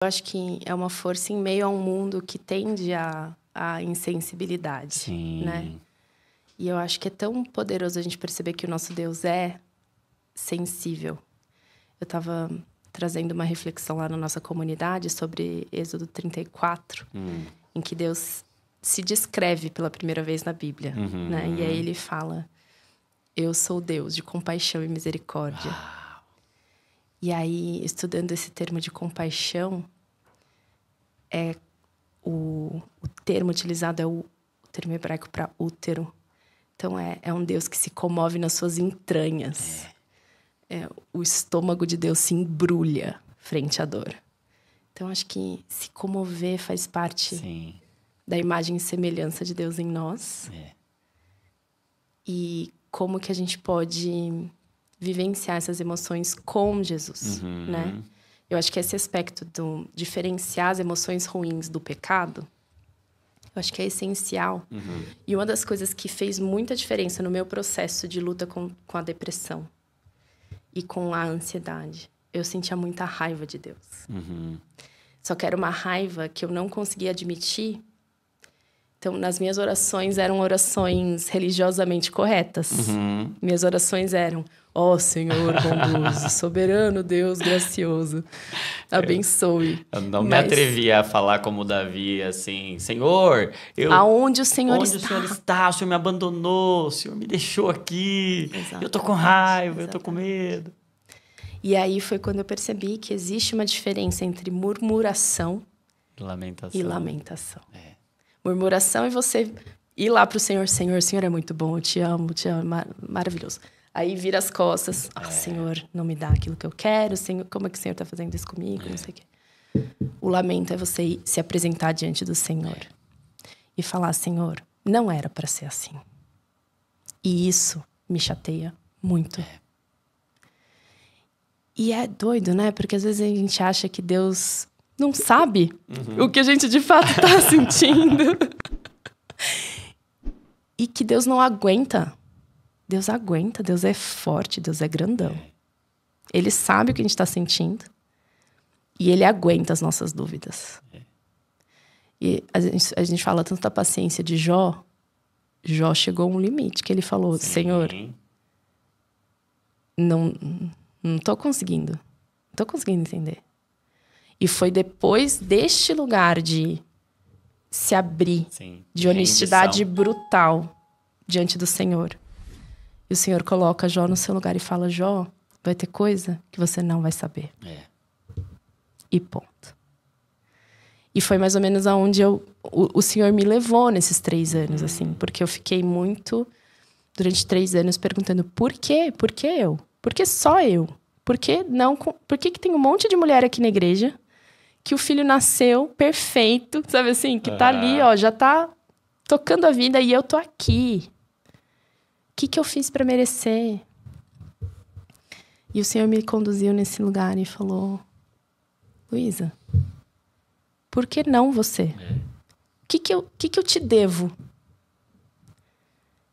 Eu acho que é uma força em meio a um mundo que tende à insensibilidade, Sim. né? E eu acho que é tão poderoso a gente perceber que o nosso Deus é sensível. Eu estava trazendo uma reflexão lá na nossa comunidade sobre Êxodo 34, em que Deus se descreve pela primeira vez na Bíblia, né? E aí ele fala, eu sou Deus de compaixão e misericórdia. E aí, estudando esse termo de compaixão, o termo utilizado é o termo hebraico para útero. Então, é um Deus que se comove nas suas entranhas. O estômago de Deus se embrulha frente à dor. Então, acho que se comover faz parte Sim. da imagem e semelhança de Deus em nós. E como que a gente pode vivenciar essas emoções com Jesus, né? Eu acho que esse aspecto do diferenciar as emoções ruins do pecado, eu acho que é essencial. E uma das coisas que fez muita diferença no meu processo de luta com a depressão e com a ansiedade, eu sentia muita raiva de Deus. Só que era uma raiva que eu não conseguia admitir. Então, nas minhas orações, eram orações religiosamente corretas. Minhas orações eram, ó Senhor bondoso, soberano Deus gracioso, abençoe. Eu não me atrevi a falar como Davi, assim, Senhor, aonde o Senhor onde está? o Senhor está? O Senhor me abandonou, o Senhor me deixou aqui. Exatamente, eu tô com raiva, eu tô com medo. E aí foi quando eu percebi que existe uma diferença entre murmuração e lamentação. Murmuração é você ir lá pro Senhor, Senhor, o Senhor é muito bom, eu te amo, maravilhoso. Aí vira as costas, Senhor, não me dá aquilo que eu quero, Senhor, como é que o Senhor está fazendo isso comigo, não sei o quê. O lamento é você se apresentar diante do Senhor e falar, Senhor, não era para ser assim. E isso me chateia muito. E é doido, né? Porque às vezes a gente acha que Deus não sabe o que a gente de fato está sentindo. E que Deus não aguenta. Deus aguenta, Deus é forte, Deus é grandão. Ele sabe o que a gente está sentindo. E Ele aguenta as nossas dúvidas. E a gente fala tanto da paciência de Jó. Jó chegou a um limite que ele falou, Senhor, não estou conseguindo. Não estou conseguindo entender. E foi depois deste lugar de se abrir, de honestidade brutal diante do Senhor. E o Senhor coloca Jó no seu lugar e fala, Jó, vai ter coisa que você não vai saber. E ponto. E foi mais ou menos aonde o Senhor me levou nesses 3 anos, assim. Porque eu fiquei muito, durante 3 anos, perguntando, por quê? Por que eu? Por que só eu? Por que não? Por que tem um monte de mulher aqui na igreja que o filho nasceu perfeito, sabe assim? Que tá ali, ó, já tá tocando a vida e eu tô aqui. O que eu fiz para merecer? E o Senhor me conduziu nesse lugar e falou, Luísa, por que não você? O que eu te devo? O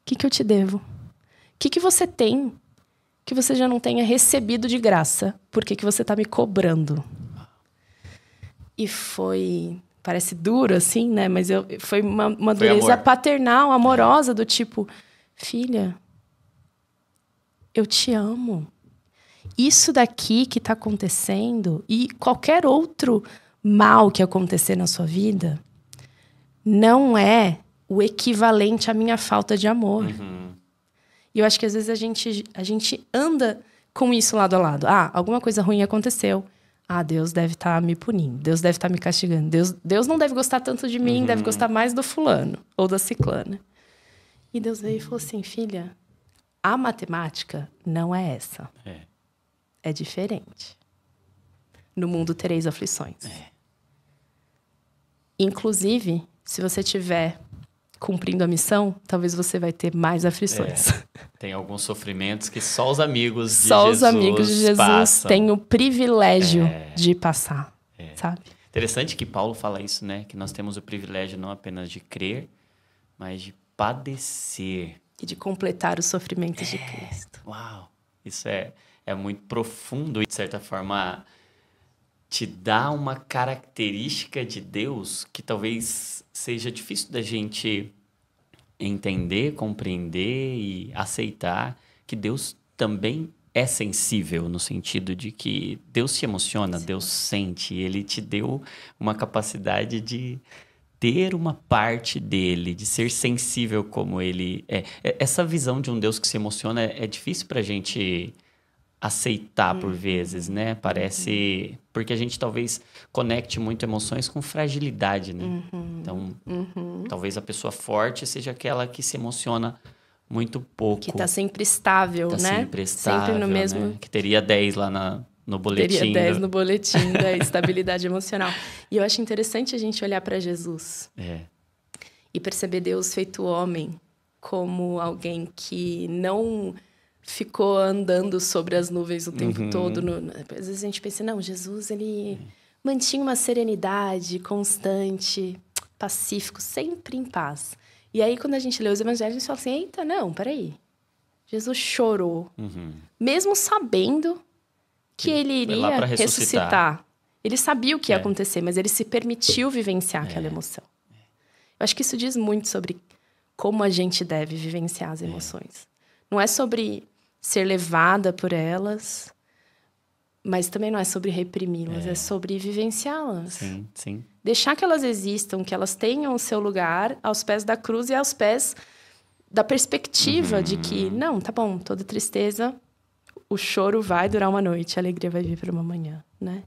que eu te devo? O que você tem que você já não tenha recebido de graça? Por que você tá me cobrando? E foi... Parece duro, assim, né? Mas foi uma dureza paternal, amorosa, do tipo... Filha, eu te amo. Isso daqui que está acontecendo e qualquer outro mal que acontecer na sua vida não é o equivalente à minha falta de amor. E eu acho que às vezes a gente anda com isso lado a lado. Alguma coisa ruim aconteceu. Deus deve estar me punindo. Deus deve estar me castigando. Deus não deve gostar tanto de mim, deve gostar mais do fulano ou da ciclana. E Deus veio e falou assim, filha, a matemática não é essa. É diferente. No mundo tereis aflições. Inclusive, se você estiver cumprindo a missão, talvez você vai ter mais aflições. Tem alguns sofrimentos que só os amigos de Jesus Só os amigos de Jesus passam. têm o privilégio de passar, sabe? Interessante que Paulo fala isso, né? Que nós temos o privilégio não apenas de crer, mas de padecer. E de completar os sofrimentos de Cristo. Uau! Isso é muito profundo e, de certa forma, te dá uma característica de Deus que talvez seja difícil da gente entender, compreender e aceitar, que Deus também é sensível, no sentido de que Deus se emociona, Deus sente, Ele te deu uma capacidade de ter uma parte dele, de ser sensível como Ele é. Essa visão de um Deus que se emociona é difícil pra gente aceitar por vezes, né? Parece... Porque a gente talvez conecte muito emoções com fragilidade, né? Então, talvez a pessoa forte seja aquela que se emociona muito pouco. Que tá sempre estável, né? Sempre estável, sempre no mesmo... né? Que teria 10 lá no boletim. Teria 10 no boletim da estabilidade emocional. E eu acho interessante a gente olhar para Jesus. E perceber Deus feito homem como alguém que não ficou andando sobre as nuvens o tempo todo. Às vezes a gente pensa, não, Jesus, ele mantinha uma serenidade constante, pacífico, sempre em paz. E aí, quando a gente lê os evangelhos, a gente fala assim, eita, não, peraí. Jesus chorou, mesmo sabendo que ele iria ressuscitar. Ele sabia o que ia acontecer, mas ele se permitiu vivenciar aquela emoção. Eu acho que isso diz muito sobre como a gente deve vivenciar as emoções. Não é sobre ser levada por elas, mas também não é sobre reprimi-las, é sobre vivenciá-las. Sim, sim. Deixar que elas existam, que elas tenham o seu lugar aos pés da cruz e aos pés da perspectiva de que, não, tá bom, toda tristeza, o choro vai durar uma noite, a alegria vai vir para uma manhã, né?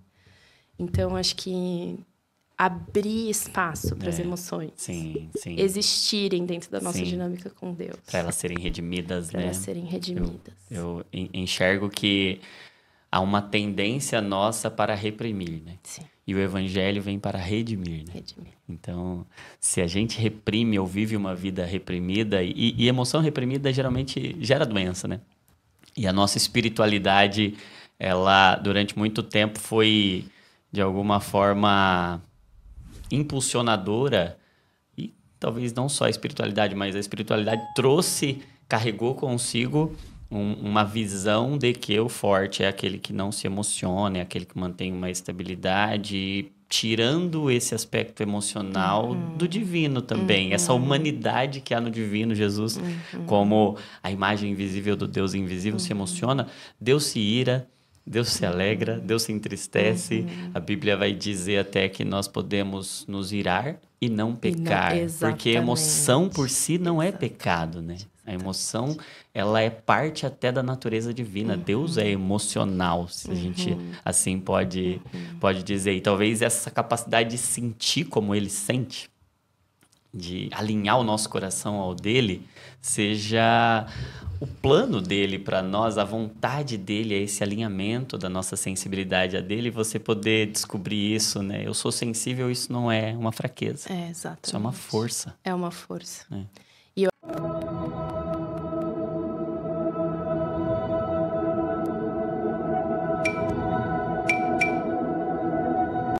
Então, acho que abrir espaço para as emoções existirem dentro da nossa dinâmica com Deus. Para elas serem redimidas, Para elas serem redimidas. Eu enxergo que há uma tendência nossa para reprimir, né? Sim. E o evangelho vem para redimir, né? Então, se a gente reprime ou vive uma vida reprimida, e emoção reprimida geralmente gera doença, né? E a nossa espiritualidade, ela durante muito tempo foi, de alguma forma, impulsionadora, e talvez não só a espiritualidade, mas a espiritualidade carregou consigo uma visão de que o forte é aquele que não se emociona, é aquele que mantém uma estabilidade, tirando esse aspecto emocional do divino também, essa humanidade que há no divino. Jesus, como a imagem invisível do Deus invisível, se emociona, Deus se ira, Deus se alegra, Deus se entristece. A Bíblia vai dizer até que nós podemos nos irar e não pecar, porque a emoção por si não é pecado, né? A emoção, ela é parte até da natureza divina. Deus é emocional, se a gente assim pode dizer. E talvez essa capacidade de sentir como ele sente, de alinhar o nosso coração ao dele, seja o plano dele para nós, a vontade dele, é esse alinhamento da nossa sensibilidade a dele, e você poder descobrir isso, né? Eu sou sensível, isso não é uma fraqueza. Exatamente. Isso é uma força. É uma força. É. E eu...